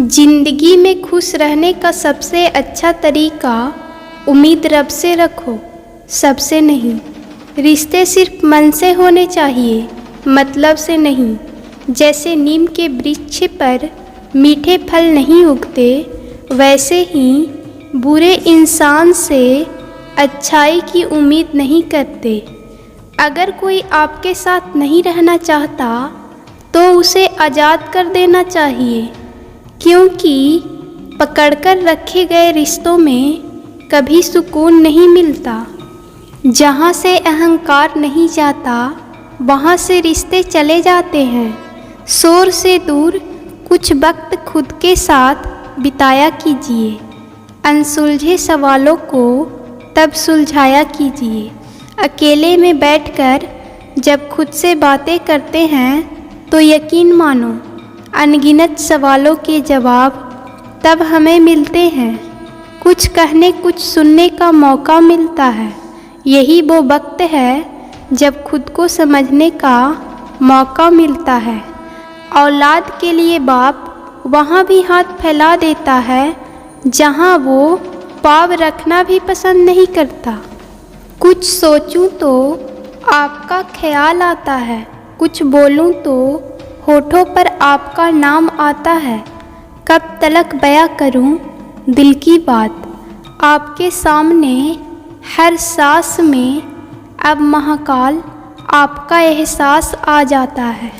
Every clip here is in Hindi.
जिंदगी में खुश रहने का सबसे अच्छा तरीका उम्मीद रब से रखो, सबसे नहीं। रिश्ते सिर्फ मन से होने चाहिए, मतलब से नहीं। जैसे नीम के वृक्ष पर मीठे फल नहीं उगते, वैसे ही बुरे इंसान से अच्छाई की उम्मीद नहीं करते। अगर कोई आपके साथ नहीं रहना चाहता तो उसे आज़ाद कर देना चाहिए, क्योंकि पकड़कर रखे गए रिश्तों में कभी सुकून नहीं मिलता। जहाँ से अहंकार नहीं जाता वहाँ से रिश्ते चले जाते हैं। शोर से दूर कुछ वक्त खुद के साथ बिताया कीजिए। अनसुलझे सवालों को तब सुलझाया कीजिए। अकेले में बैठकर जब खुद से बातें करते हैं तो यकीन मानो अनगिनत सवालों के जवाब तब हमें मिलते हैं। कुछ कहने कुछ सुनने का मौका मिलता है। यही वो वक्त है जब खुद को समझने का मौका मिलता है। औलाद के लिए बाप वहाँ भी हाथ फैला देता है जहाँ वो पाँव रखना भी पसंद नहीं करता। कुछ सोचूं तो आपका ख्याल आता है, कुछ बोलूं तो होठों पर आपका नाम आता है। कब तलक बयां करूं दिल की बात, आपके सामने हर सांस में अब महाकाल आपका एहसास आ जाता है।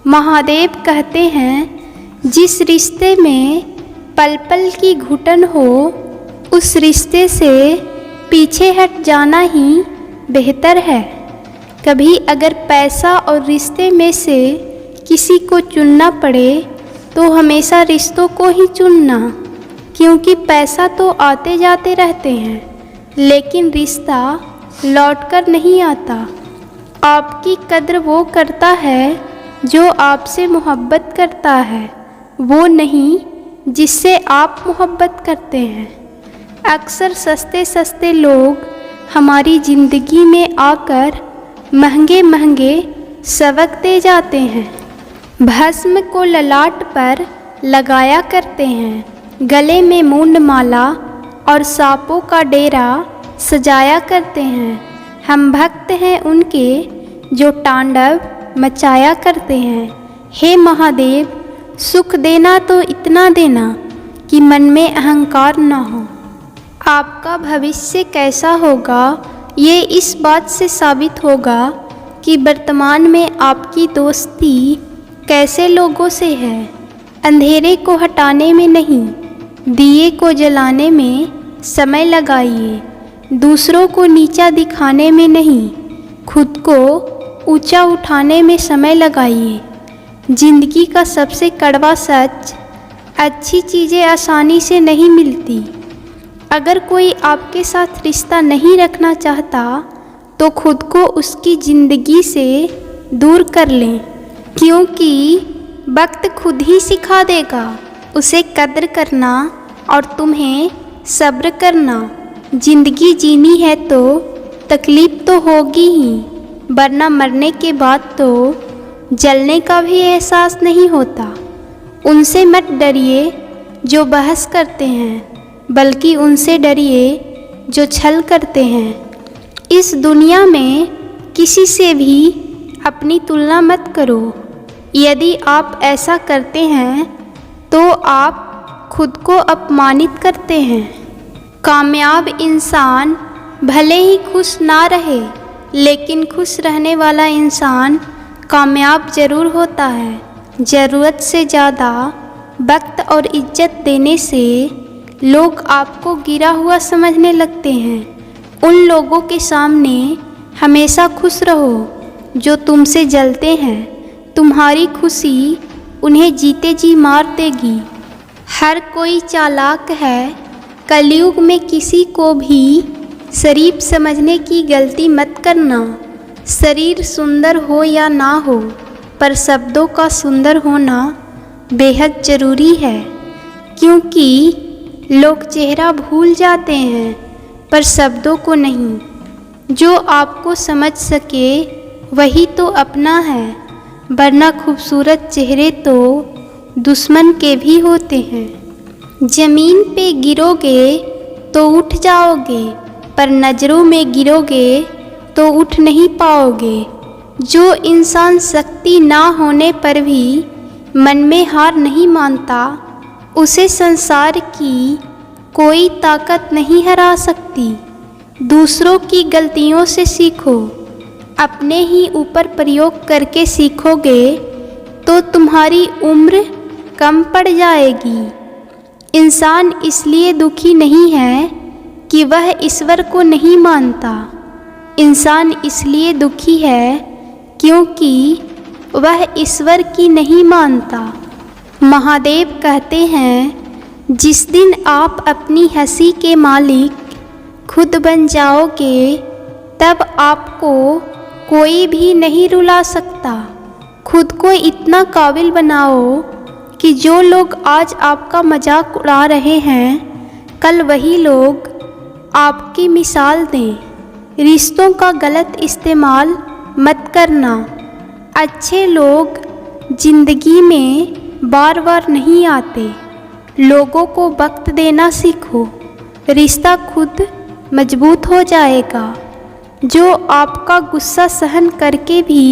महादेव कहते हैं जिस रिश्ते में पल पल की घुटन हो, उस रिश्ते से पीछे हट जाना ही बेहतर है। कभी अगर पैसा और रिश्ते में से किसी को चुनना पड़े तो हमेशा रिश्तों को ही चुनना, क्योंकि पैसा तो आते जाते रहते हैं लेकिन रिश्ता लौटकर नहीं आता। आपकी कद्र वो करता है जो आपसे मोहब्बत करता है, वो नहीं जिससे आप मोहब्बत करते हैं। अक्सर सस्ते सस्ते लोग हमारी ज़िंदगी में आकर महंगे महंगे सबक दे जाते हैं। भस्म को ललाट पर लगाया करते हैं, गले में मूंड माला और सांपों का डेरा सजाया करते हैं। हम भक्त हैं उनके जो तांडव मचाया करते हैं। हे महादेव, सुख देना तो इतना देना कि मन में अहंकार न हो। आपका भविष्य कैसा होगा ये इस बात से साबित होगा कि वर्तमान में आपकी दोस्ती कैसे लोगों से है। अंधेरे को हटाने में नहीं, दिए को जलाने में समय लगाइए। दूसरों को नीचा दिखाने में नहीं, खुद को ऊंचा उठाने में समय लगाइए। जिंदगी का सबसे कड़वा सच, अच्छी चीज़ें आसानी से नहीं मिलती। अगर कोई आपके साथ रिश्ता नहीं रखना चाहता तो खुद को उसकी ज़िंदगी से दूर कर लें, क्योंकि वक्त खुद ही सिखा देगा उसे कद्र करना और तुम्हें सब्र करना। ज़िंदगी जीनी है तो तकलीफ़ तो होगी ही, वरना मरने के बाद तो जलने का भी एहसास नहीं होता। उनसे मत डरिए जो बहस करते हैं, बल्कि उनसे डरिए जो छल करते हैं। इस दुनिया में किसी से भी अपनी तुलना मत करो। यदि आप ऐसा करते हैं तो आप खुद को अपमानित करते हैं। कामयाब इंसान भले ही खुश ना रहे, लेकिन खुश रहने वाला इंसान कामयाब ज़रूर होता है। ज़रूरत से ज़्यादा वक्त और इज्जत देने से लोग आपको गिरा हुआ समझने लगते हैं। उन लोगों के सामने हमेशा खुश रहो जो तुमसे जलते हैं। तुम्हारी खुशी उन्हें जीते जी मार देगी। हर कोई चालाक है, कलयुग में किसी को भी शरीफ समझने की गलती मत करना। शरीर सुंदर हो या ना हो, पर शब्दों का सुंदर होना बेहद ज़रूरी है, क्योंकि लोग चेहरा भूल जाते हैं पर शब्दों को नहीं। जो आपको समझ सके वही तो अपना है, वरना खूबसूरत चेहरे तो दुश्मन के भी होते हैं। जमीन पे गिरोगे तो उठ जाओगे, पर नज़रों में गिरोगे तो उठ नहीं पाओगे। जो इंसान शक्ति ना होने पर भी मन में हार नहीं मानता, उसे संसार की कोई ताकत नहीं हरा सकती। दूसरों की गलतियों से सीखो, अपने ही ऊपर प्रयोग करके सीखोगे तो तुम्हारी उम्र कम पड़ जाएगी। इंसान इसलिए दुखी नहीं है कि वह ईश्वर को नहीं मानता। इंसान इसलिए दुखी है क्योंकि वह ईश्वर की नहीं मानता। महादेव कहते हैं, जिस दिन आप अपनी हंसी के मालिक खुद बन जाओगे, तब आपको कोई भी नहीं रुला सकता। खुद को इतना काबिल बनाओ कि जो लोग आज आपका मजाक उड़ा रहे हैं, कल वही लोग आपकी मिसाल दें। रिश्तों का गलत इस्तेमाल मत करना। अच्छे लोग जिंदगी में बार बार नहीं आते। लोगों को वक्त देना सीखो, रिश्ता खुद मजबूत हो जाएगा। जो आपका गुस्सा सहन करके भी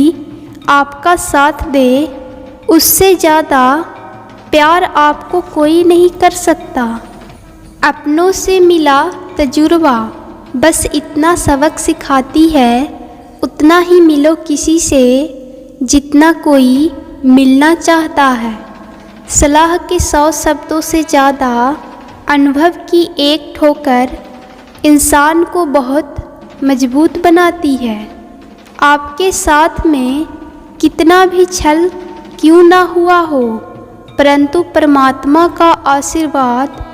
आपका साथ दे, उससे ज़्यादा प्यार आपको कोई नहीं कर सकता। अपनों से मिला तजुर्बा बस इतना सबक सिखाती है, उतना ही मिलो किसी से जितना कोई मिलना चाहता है। सलाह के 100 शब्दों से ज़्यादा अनुभव की एक ठोकर इंसान को बहुत मजबूत बनाती है। आपके साथ में कितना भी छल क्यों ना हुआ हो, परंतु परमात्मा का आशीर्वाद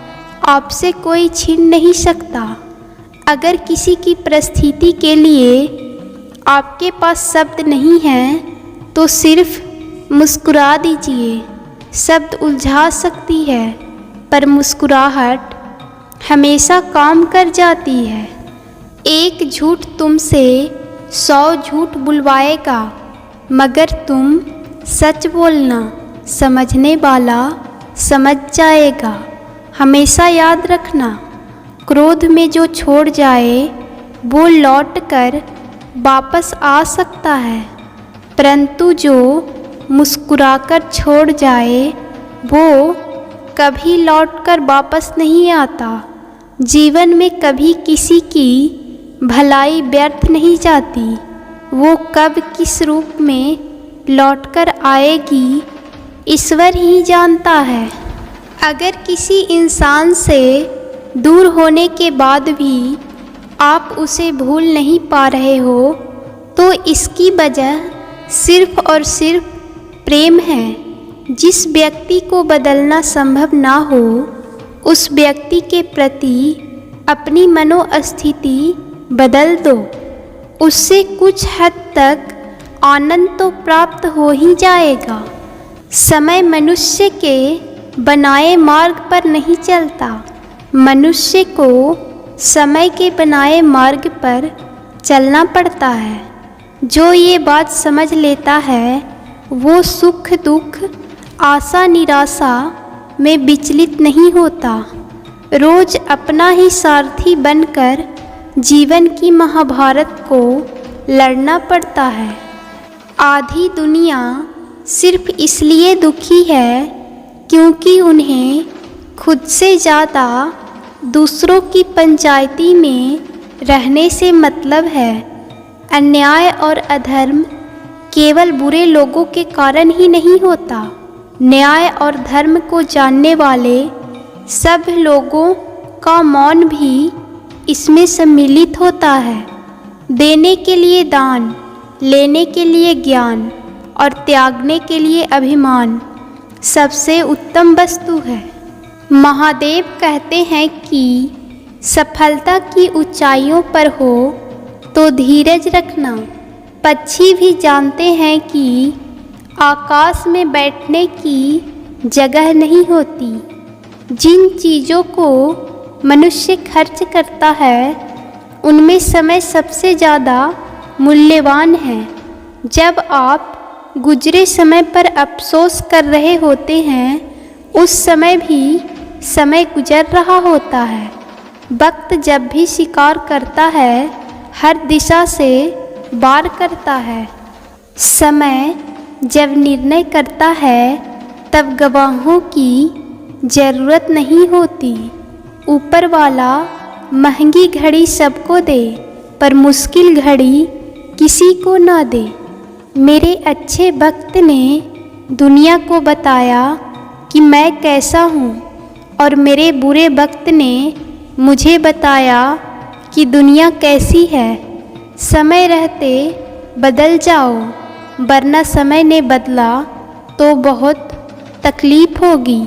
आपसे कोई छीन नहीं सकता। अगर किसी की परिस्थिति के लिए आपके पास शब्द नहीं हैं, तो सिर्फ मुस्कुरा दीजिए। शब्द उलझा सकती है, पर मुस्कुराहट हमेशा काम कर जाती है। एक झूठ तुमसे 100 झूठ बुलवाएगा, मगर तुम सच बोलना, समझने वाला समझ जाएगा। हमेशा याद रखना, क्रोध में जो छोड़ जाए वो लौट कर वापस आ सकता है, परंतु जो मुस्कुराकर छोड़ जाए वो कभी लौटकर वापस नहीं आता। जीवन में कभी किसी की भलाई व्यर्थ नहीं जाती। वो कब किस रूप में लौटकर आएगी, ईश्वर ही जानता है। अगर किसी इंसान से दूर होने के बाद भी आप उसे भूल नहीं पा रहे हो, तो इसकी वजह सिर्फ और सिर्फ प्रेम है। जिस व्यक्ति को बदलना संभव ना हो, उस व्यक्ति के प्रति अपनी मनोस्थिति बदल दो। उससे कुछ हद तक आनंद तो प्राप्त हो ही जाएगा। समय मनुष्य के बनाए मार्ग पर नहीं चलता, मनुष्य को समय के बनाए मार्ग पर चलना पड़ता है। जो ये बात समझ लेता है, वो सुख दुख, आशा निराशा में विचलित नहीं होता। रोज अपना ही सारथी बनकर जीवन की महाभारत को लड़ना पड़ता है। आधी दुनिया सिर्फ इसलिए दुखी है क्योंकि उन्हें खुद से ज़्यादा दूसरों की पंचायती में रहने से मतलब है। अन्याय और अधर्म केवल बुरे लोगों के कारण ही नहीं होता। न्याय और धर्म को जानने वाले सब लोगों का मौन भी इसमें सम्मिलित होता है। देने के लिए दान, लेने के लिए ज्ञान और त्यागने के लिए अभिमान सबसे उत्तम वस्तु है। महादेव कहते हैं कि सफलता की ऊंचाइयों पर हो तो धीरज रखना। पक्षी भी जानते हैं कि आकाश में बैठने की जगह नहीं होती। जिन चीज़ों को मनुष्य खर्च करता है, उनमें समय सबसे ज़्यादा मूल्यवान है। जब आप गुजरे समय पर अफसोस कर रहे होते हैं, उस समय भी समय गुजर रहा होता है। वक्त जब भी शिकार करता है, हर दिशा से वार करता है। समय जब निर्णय करता है, तब गवाहों की ज़रूरत नहीं होती। ऊपर वाला महंगी घड़ी सबको दे, पर मुश्किल घड़ी किसी को ना दे। मेरे अच्छे वक्त ने दुनिया को बताया कि मैं कैसा हूँ, और मेरे बुरे वक्त ने मुझे बताया कि दुनिया कैसी है। समय रहते बदल जाओ, वरना समय ने बदला तो बहुत तकलीफ़ होगी।